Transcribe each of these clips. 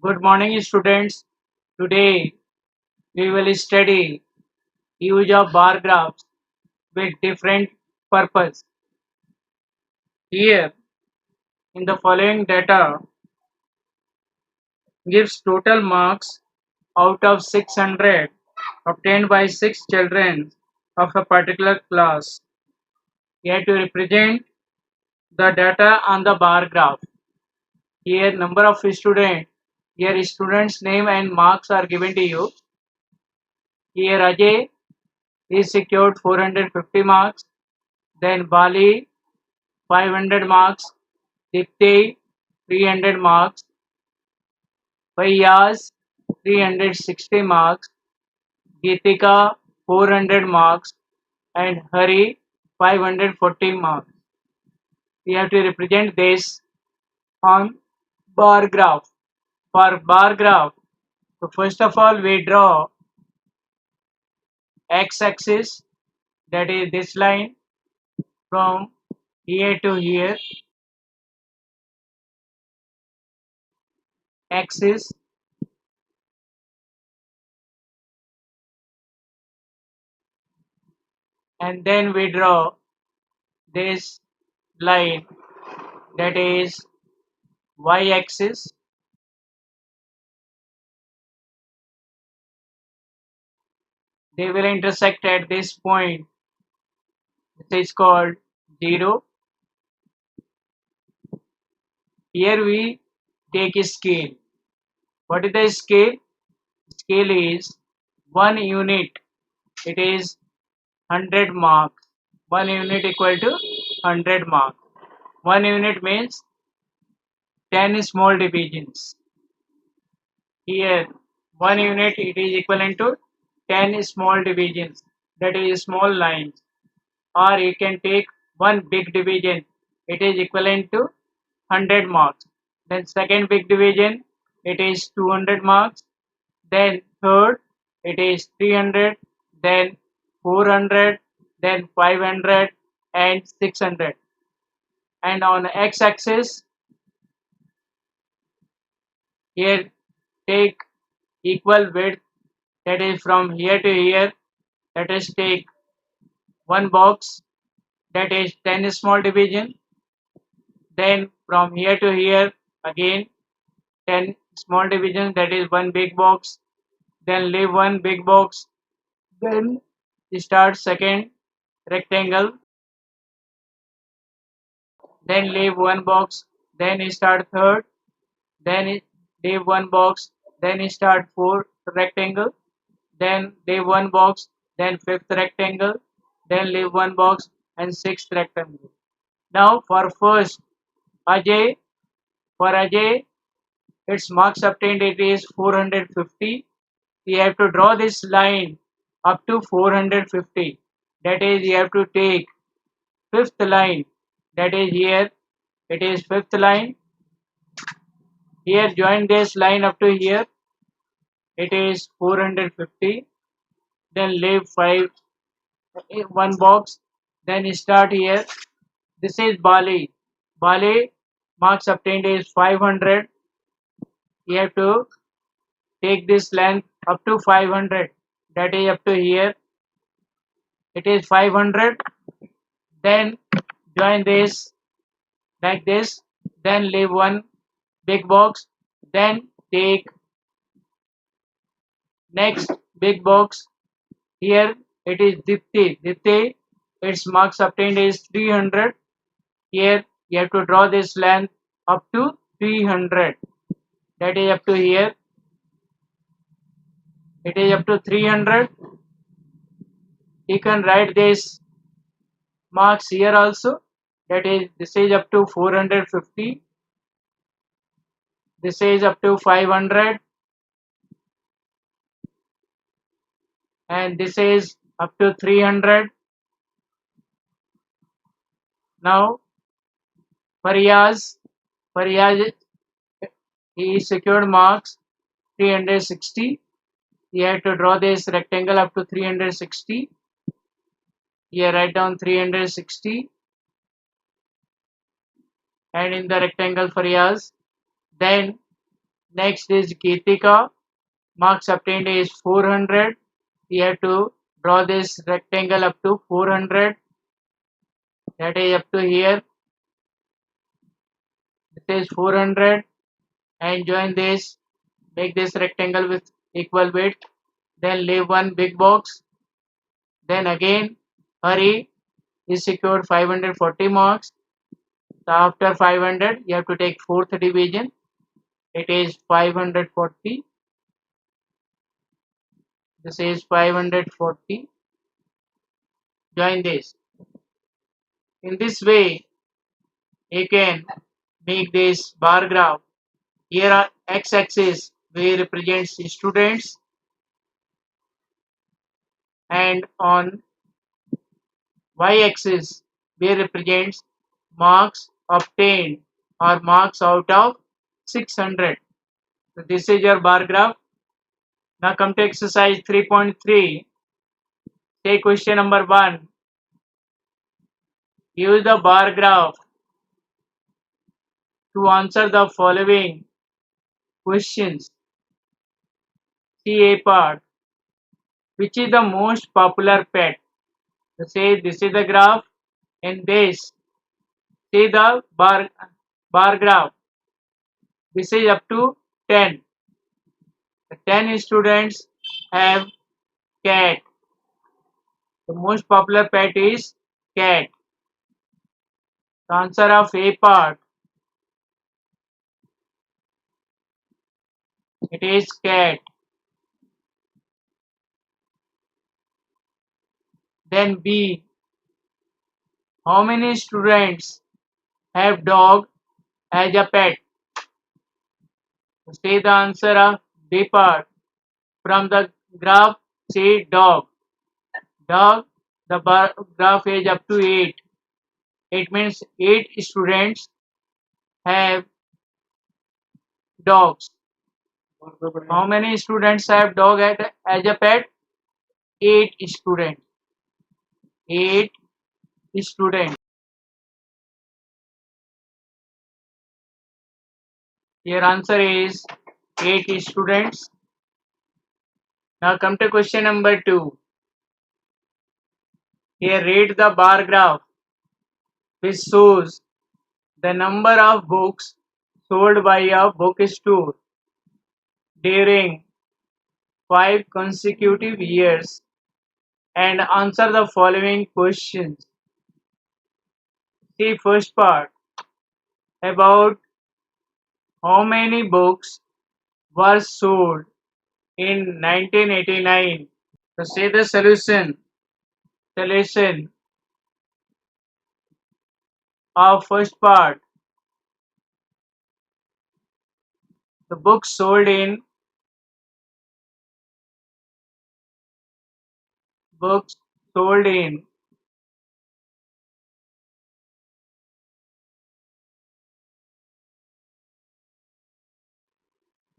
Good morning, students. Today we will study use of bar graphs with different purpose. Here, in the following data, gives total marks out of 600 obtained by 6 children of a particular class. You have to represent the data on the bar graph. Here, number of students. Here, students' name and marks are given to you. Here, Ajay is secured 450 marks. Then Bali 500 marks, Dipti 300 marks, Fayaz 360 marks, Geetika 400 marks, and Hari 540 marks. We have to represent this on bar graph. For bar graph, so first of all we draw x-axis, that is this line from here to here, axis, and then we draw this line, that is y-axis. They will intersect at this point. This is called 0. Here we take a scale. What is the scale? Scale is 1 unit. It is 100 marks. 1 unit equal to 100 marks. 1 unit means 10 small divisions. Here 1 unit it is equivalent to 10 small divisions, that is small lines. Or you can take one big division, it is equivalent to 100 marks. Then second big division, it is 200 marks. Then third, it is 300. Then 400. Then 500 and 600. And on x-axis, here take equal width, that is from here to here. Let us take one box, that is 10 small division. Then from here to here again 10 small divisions, that is one big box. Then leave one big box. Then start second rectangle. Then leave one box. Then start third. Then leave one box. Then start fourth rectangle. Then leave one box. Then fifth rectangle. Then leave one box and sixth rectangle. Now for first Ajay, for Ajay its marks obtained it is 450. We have to draw this line up to 450. That is, you have to take fifth line. That is here. It is fifth line. Here join this line up to here. It is 450. Then leave one box. Then start here. This is Bali. Bali marks obtained is 500. You have to take this length up to 500, that is up to here. It is 500. Then join this like this. Then leave one big box. Then take next big box. Here it is Dipti. Dipti, its marks obtained is 300. Here you have to draw this length up to 300. That is up to here. It is up to 300. You can write this marks here also. That is, this is up to 450. This is up to 500. And this is up to 300. Now, Faryaz, he secured marks 360. He had to draw this rectangle up to 360. Here write down 360. And in the rectangle Faryaz. Then Next is Geetika. Marks obtained is 400. You have to draw this rectangle up to 400. That is up to here. This is 400 and join this. Make this rectangle with equal width. Then leave one big box. Then again hurry is secured 540 marks. So after 500 you have to take fourth division. It is 540. This is 540. Join this. In this way you can make this bar graph. Here are x-axis where represents students and on y-axis where represents marks obtained or marks out of 600. So this is your bar graph. Now come to exercise 3.3. Take question number 1. Use the bar graph to answer the following questions. See A part. Which is the most popular pet? So say this is the graph and this. See the bar graph. This is up to 10. The 10 students have cat. The most popular pet is cat. The answer of A part. It is cat. Then B. How many students have dog as a pet? Say the answer of B part. From the graph, say dog. Dog, the graph is up to 8. It means 8 students have dogs. How many students have dog as a pet? 8 students. 8 students. Your answer is 8 students. Now come to question number 2. Here read the bar graph which shows the number of books sold by a bookstore during 5 consecutive years and answer the following questions. See first part. About how many books were sold in 1989? So say the solution. Solution of first part. The books sold in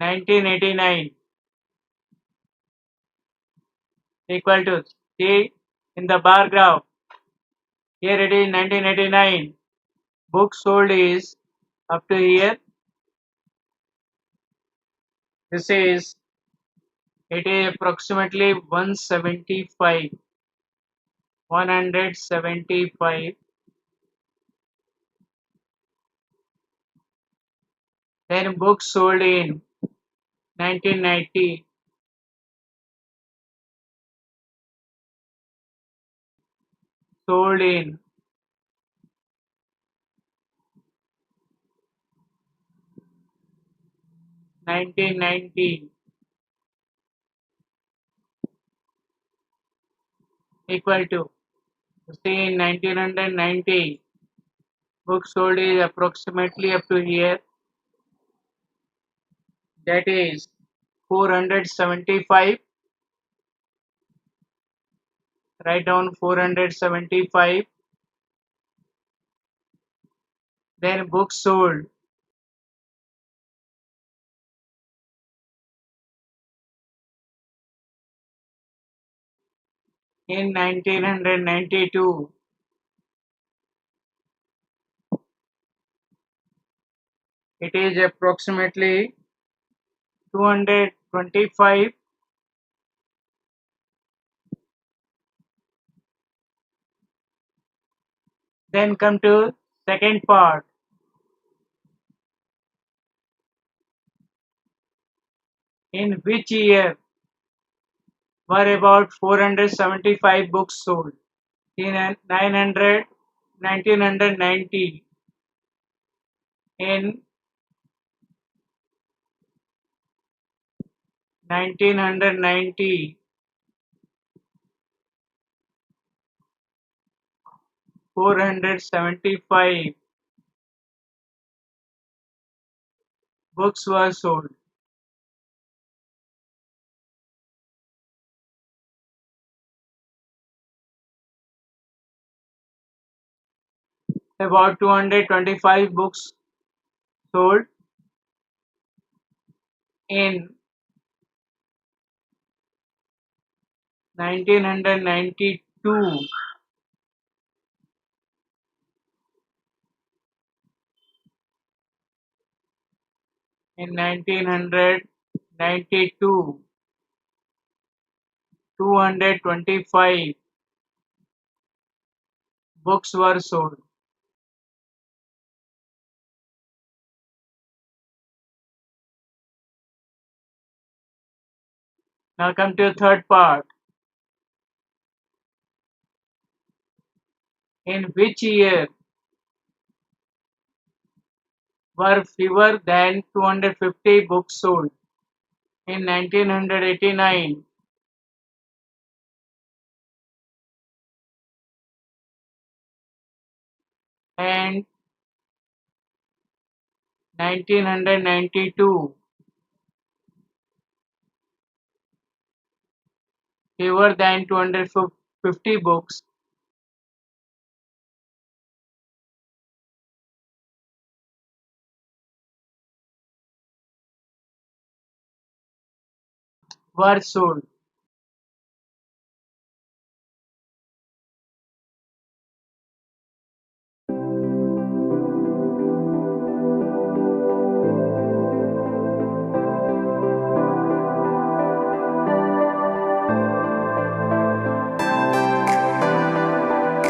1989 equal to, see in the bar graph, here it is 1989, books sold is up to here, this is, it is approximately 175, then books sold in 1990, sold in 1990 equal to, see in 1990, books sold is approximately up to here, that is 475. Write down 475. Then books sold in 1992. It is approximately 225. Then come to second part. In which year were about 475 books sold? In 900, 1990. In 1990, 475 books were sold. About 225 books sold in 1992. In 1992, 225 books were sold. Now come to the third part. In which year were fewer than 250 books sold? In 1989. And 1992. Fewer than 250 books were sold.